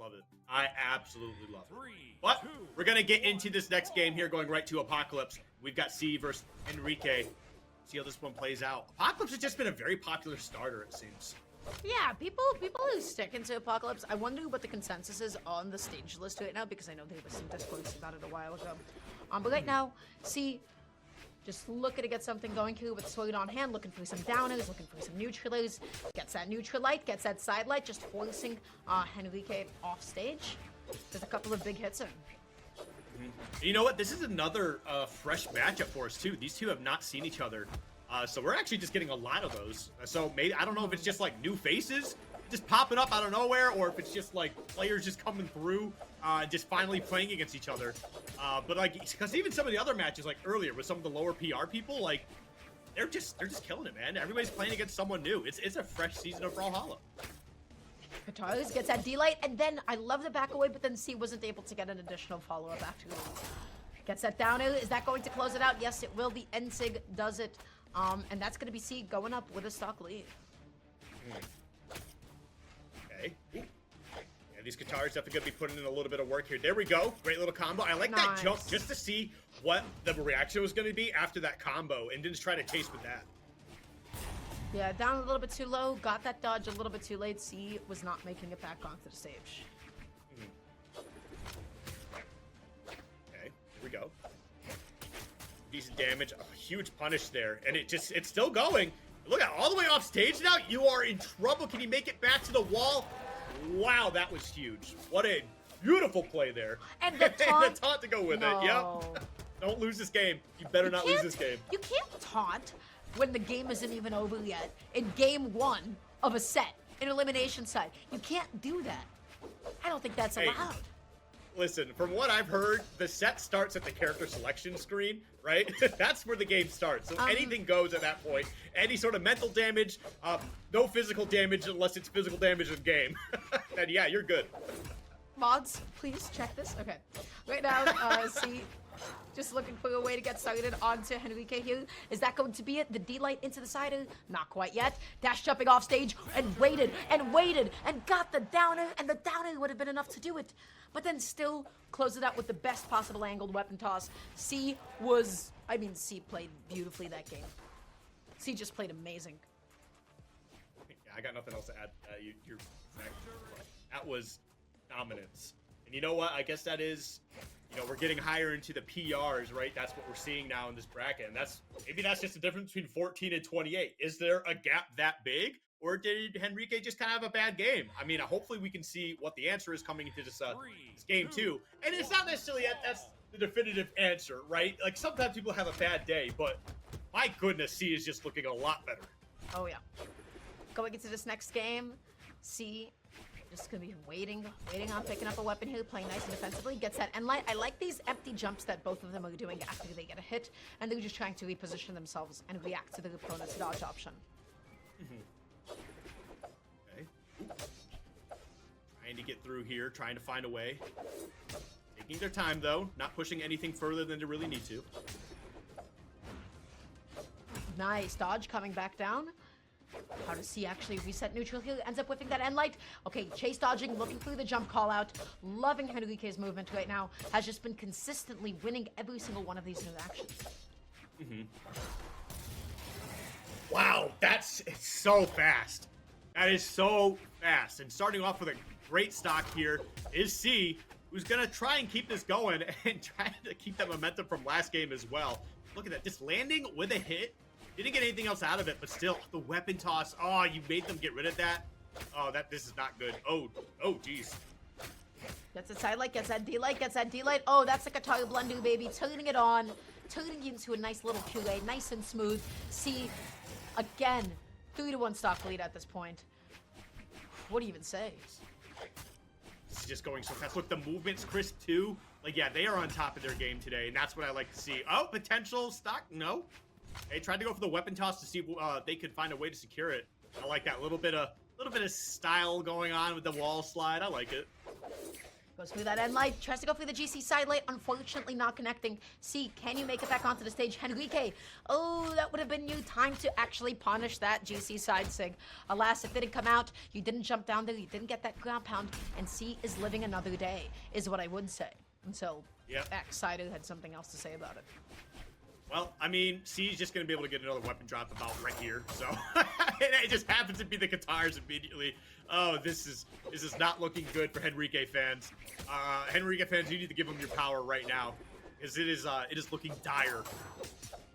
love it. I absolutely love it. But we're going to get into this next game here, going right to Apocalypse. We've got C versus Henrique. See how this one plays out. Apocalypse has just been a very popular starter, it seems. Yeah, people who stick into Apocalypse, I wonder what the consensus is on the stage list right now, because I know there was some discourse about it a while ago. But right now, C, just looking to get something going here with Sword on hand, looking for some downers, looking for some neutralers, gets that neutral light, gets that side light, just forcing Henrique off stage. There's a couple of big hits in. You know what? This is another fresh matchup for us, too. These two have not seen each other. So we're actually just getting a lot of those. So maybe, I don't know if it's just like new faces just popping up out of nowhere, or if it's just like players just coming through, just finally playing against each other. But like, because even some of the other matches, like earlier with some of the lower PR people, like they're just killing it, man. Everybody's playing against someone new. It's a fresh season of Brawlhalla. Katars gets that D-light, and then I love the back away, but then C wasn't able to get an additional follow-up after. Gets that down. Is that going to close it out? Yes, it will. The NSIG does it. And that's going to be C going up with a stock lead. Okay. Ooh. Yeah, these Katars definitely going to be putting in a little bit of work here. There we go. Great little combo. I like that jump just to see what the reaction was going to be after that combo, and didn't try to chase with that. Yeah, down a little bit too low. Got that dodge a little bit too late. C was not making it back onto the stage. Okay, here we go. Decent damage, a huge punish there, and it's still going. Look at all the way off stage now. You are in trouble. Can he make it back to the wall? Wow, that was huge. What a beautiful play there. And the taunt, the taunt to go with it. Yep. Don't lose this game. You better not lose this game. You can't taunt when the game isn't even over yet. In game 1 of a set, in elimination side, you can't do that. I don't think that's allowed. Listen, from what I've heard, the set starts at the character selection screen, right? That's where the game starts. So anything goes at that point. Any sort of mental damage, no physical damage unless it's physical damage in game. Then yeah, you're good. Mods, please check this. Okay. Right now, see, just looking for a way to get started onto Henrique here. Is that going to be it? The D-light into the side? Not quite yet. Dash jumping off stage and waited and got the downer, and the downer would have been enough to do it. But then still close it out with the best possible angled weapon toss. C played beautifully that game. C just played amazing. Yeah, I got nothing else to add. That was dominance. And you know what? I guess that is, we're getting higher into the PRs, right? That's what we're seeing now in this bracket. And maybe that's just the difference between 14 and 28. Is there a gap that big? Or did Henrique just kind of have a bad game? I mean, hopefully we can see what the answer is coming into this game too. And it's not necessarily that's the definitive answer, right? Like sometimes people have a bad day, but my goodness, C is just looking a lot better. Oh yeah. Going into this next game, C just gonna be waiting on picking up a weapon here, playing nice and defensively. Gets that end light. I like these empty jumps that both of them are doing after they get a hit, and they're just trying to reposition themselves and react to the opponent's dodge option. Okay. Trying to get through here, trying to find a way. Taking their time though, not pushing anything further than they really need to. Nice dodge coming back down. How does he actually reset neutral here? Ends up whipping that end light. Okay, chase dodging, looking through the jump call out. Loving Henrique's movement right now. Has just been consistently winning every single one of these interactions. Wow, it's so fast. That is so fast. And starting off with a great stock here is C, who's going to try and keep this going and try to keep that momentum from last game as well. Look at that, just landing with a hit. Didn't get anything else out of it, but still, the weapon toss. Oh, you made them get rid of that. Oh, this is not good. Oh, geez. Gets a side light, gets that D-light, gets that D-light. Oh, that's like a Katara blender, baby. Turning it on, turning into a nice little puree, nice and smooth. See, again, 3-1 stock lead at this point. What do you even say? It's just going so fast. Look, the movement's crisp too. Like, yeah, they are on top of their game today, and that's what I like to see. Oh, potential stock? No. They tried to go for the weapon toss to see if they could find a way to secure it. I like that little bit of style going on with the wall slide. I like it. Goes through that end light, tries to go through the GC side lane, unfortunately not connecting. C, can you make it back onto the stage? Henrique, oh, that would have been you time to actually punish that GC side sig. Alas, it didn't come out. You didn't jump down there, you didn't get that ground pound, and C is living another day, is what I would say. Until X side had something else to say about it. Well, I mean, C's just going to be able to get another weapon drop about right here, so it just happens to be the guitars immediately. Oh, this is not looking good for Henrique fans. Henrique fans, you need to give them your power right now, because it is looking dire.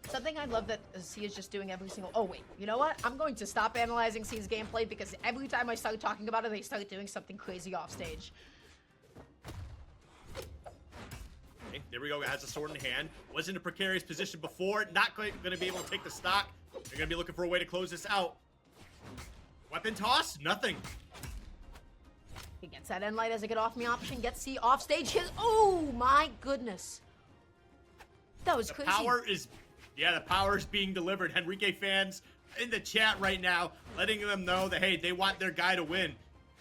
Something I love that C is just doing every single... Oh, wait. You know what? I'm going to stop analyzing C's gameplay, because every time I start talking about it, they start doing something crazy off stage. There we go, has a sword in hand. Was in a precarious position before. Not going to be able to take the stock. They're going to be looking for a way to close this out. Weapon toss? Nothing. He gets that end light as a get off me option. Gets C off stage. His, oh my goodness. That was crazy. The power is being delivered. Henrique fans in the chat right now, letting them know that, hey, they want their guy to win.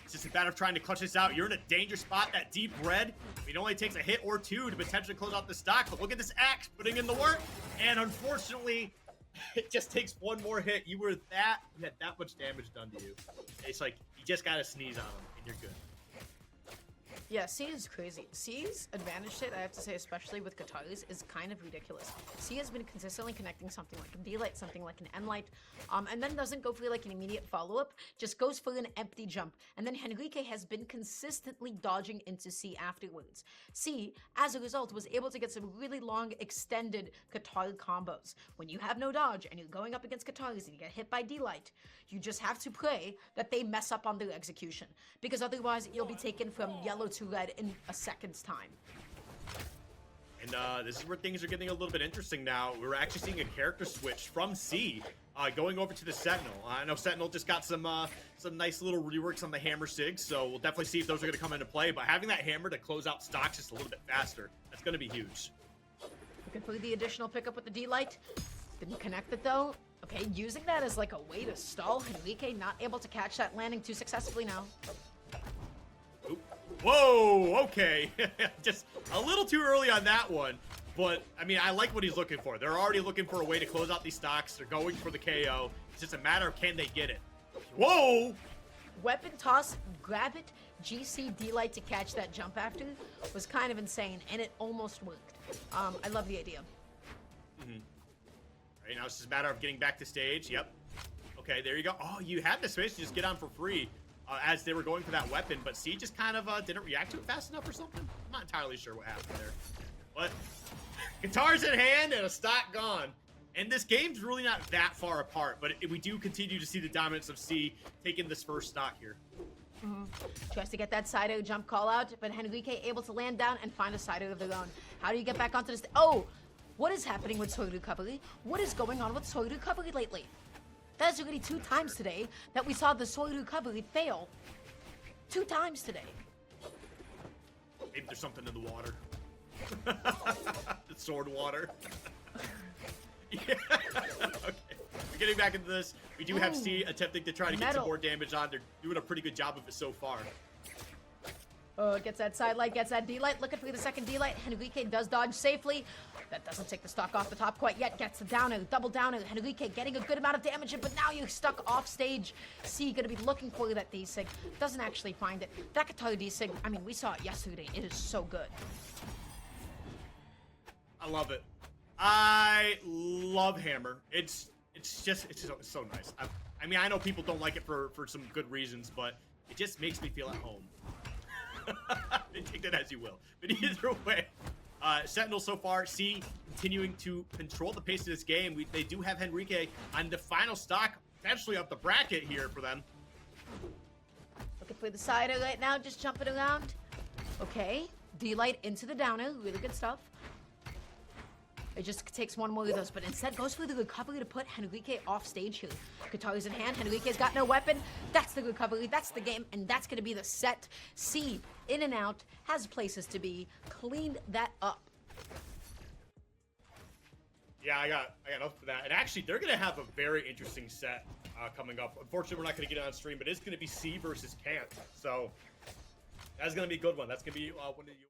It's just a matter of trying to clutch this out. You're in a danger spot. That deep red, it only takes a hit or two to potentially close out the stock. But look at this axe putting in the work. And unfortunately, it just takes one more hit. You had that much damage done to you. It's like, you just got to sneeze on them, and you're good. Yeah, C is crazy. C's advantage hit, I have to say, especially with guitars, is kind of ridiculous. C has been consistently connecting something like a D-light, something like an N-light, and then doesn't go for like an immediate follow-up, just goes for an empty jump. And then Henrique has been consistently dodging into C afterwards. C, as a result, was able to get some really long, extended guitar combos. When you have no dodge and you're going up against guitars and you get hit by D-light, you just have to pray that they mess up on their execution, because otherwise you'll be taken from yellow to red in a second's time. And this is where things are getting a little bit interesting now. We're actually seeing a character switch from C going over to the Sentinel. I know Sentinel just got some nice little reworks on the hammer sig, so we'll definitely see if those are going to come into play. But having that hammer to close out stocks just a little bit faster, that's going to be huge. Looking for the additional pickup with the D-light. Didn't connect it though. Okay, using that as like a way to stall. Henrique not able to catch that landing too successfully now. Oop. Whoa, okay. Just a little too early on that one. But, I mean, I like what he's looking for. They're already looking for a way to close out these stocks. They're going for the KO. It's just a matter of can they get it. Whoa! Weapon toss, grab it, GC D-light to catch that jump after was kind of insane, and it almost worked. I love the idea. Mm-hmm. Right, now it's just a matter of getting back to stage. Yep. Okay, there you go. Oh, you had the space to just get on for free as they were going for that weapon, but C just kind of didn't react to it fast enough or something. I'm not entirely sure what happened there. But guitars in hand and a stock gone. And this game's really not that far apart, but we do continue to see the dominance of C taking this first stock here. Tries to get that side O jump call out, but Henrique able to land down and find a side O of their own. How do you get back onto the Oh! What is happening with sword recovery? What is going on with sword recovery lately? That's already 2 times today that we saw the sword recovery fail. 2 times today. Maybe there's something in the water. The sword water. Yeah. Okay. We're getting back into this. We do have C attempting to try to get some more damage on. They're doing a pretty good job of it so far. Oh, gets that side light, gets that D-light, looking for the second D-light. Henrique does dodge safely. That doesn't take the stock off the top quite yet. Gets the downer, double downer. Henrique getting a good amount of damage in, but now you're stuck off stage. C gonna be looking for that D-sig. Doesn't actually find it. That guitar D-sig, I mean, we saw it yesterday. It is so good. I love it. I love Hammer. It's so nice. I mean, I know people don't like it for some good reasons, but it just makes me feel at home. Take that as you will. But either way, Sentinel so far, C continuing to control the pace of this game. They do have Henrique on the final stock, potentially up the bracket here for them. Looking for the sider right now, just jumping around. Okay, D-light into the downer, really good stuff. It just takes one more of those, but instead goes for the recovery to put Henrique off stage here. Guitars in hand, Henrique's got no weapon. That's the recovery, that's the game, and that's gonna be the set. C, in and out, has places to be. Clean that up. Yeah, I got enough for that. And actually, they're gonna have a very interesting set coming up. Unfortunately, we're not gonna get it on stream, but it's gonna be C versus Kant. So That's gonna be a good one. That's gonna be one of you.